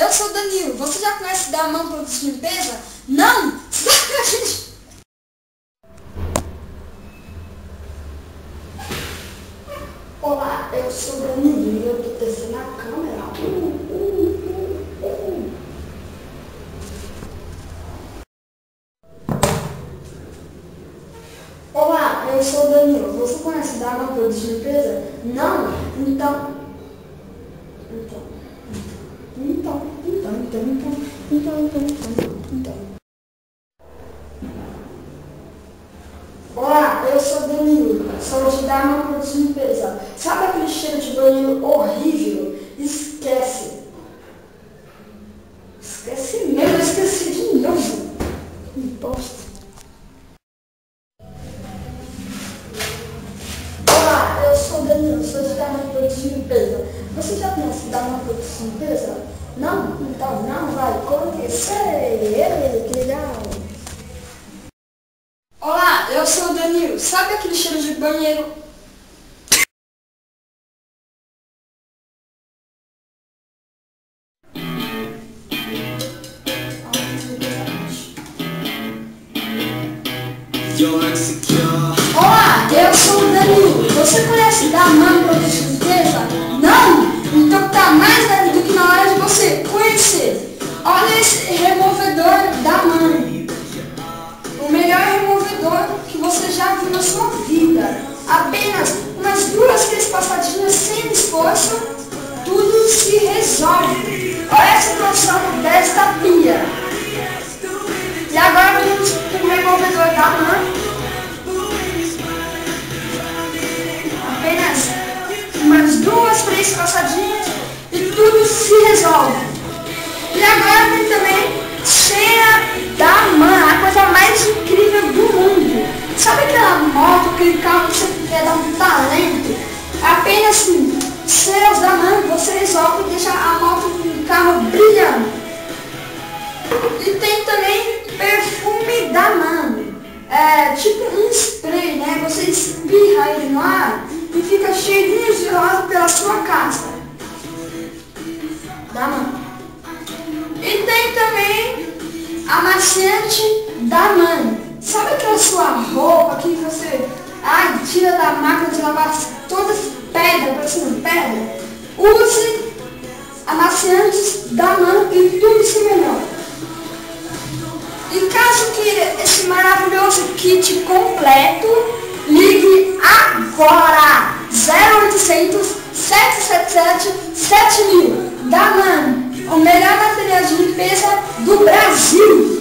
eu sou o Danilo. Você já conhece Daman Produtos de Limpeza? Não? Olá, eu sou o Danilo e eu tô testando a câmera. Olá, eu sou o Danilo. Você conhece Daman Produtos de Limpeza? Não? Então. Olá, eu sou o Danilo, sou de Daman Produtos de Limpeza. Sabe aquele cheiro de banheiro horrível? Esquece. Esquece mesmo, eu esqueci de novo. Que bosta. Olá, eu sou o Danilo, sou de Daman Produtos de Limpeza. Você já conhece Daman Produtos de Limpeza? Não? Então não vai acontecer. Que legal. Olá, eu sou o Danilo. Sabe aquele cheiro de banheiro? Olá, eu sou o Danilo. Você conhece Daman Produtos de Limpeza? Não? Então tá mais velho do que na hora de você conhecer. Olha esse removedor Daman. O melhor removedor que você já viu na sua vida. Apenas umas 2, 3 passadinhas sem esforço, tudo se resolve. Olha essa produção desta pia. E agora vamos para o removedor Daman. Apenas umas 2, 3 passadinhas e tudo se resolve. E agora tem também cera Daman, a coisa mais incrível do mundo. Sabe aquela moto, aquele carro que você quer dar um talento? Apenas assim, ceras Daman, você resolve e deixa a moto do carro brilhando. E tem também perfume Daman. É tipo um spray, né? Você espirra ele no ar e fica cheirinho de rosa pela sua casa. Daman. E tem também amaciante Daman. Sabe aquela sua roupa que você tira da máquina de lavar todas pedra, parecendo pedra? Use amaciantes Daman e tudo se melhora. E caso queira esse maravilhoso kit completo, ligue agora 0800 777 7000. Daman, o melhor material de limpeza do Brasil.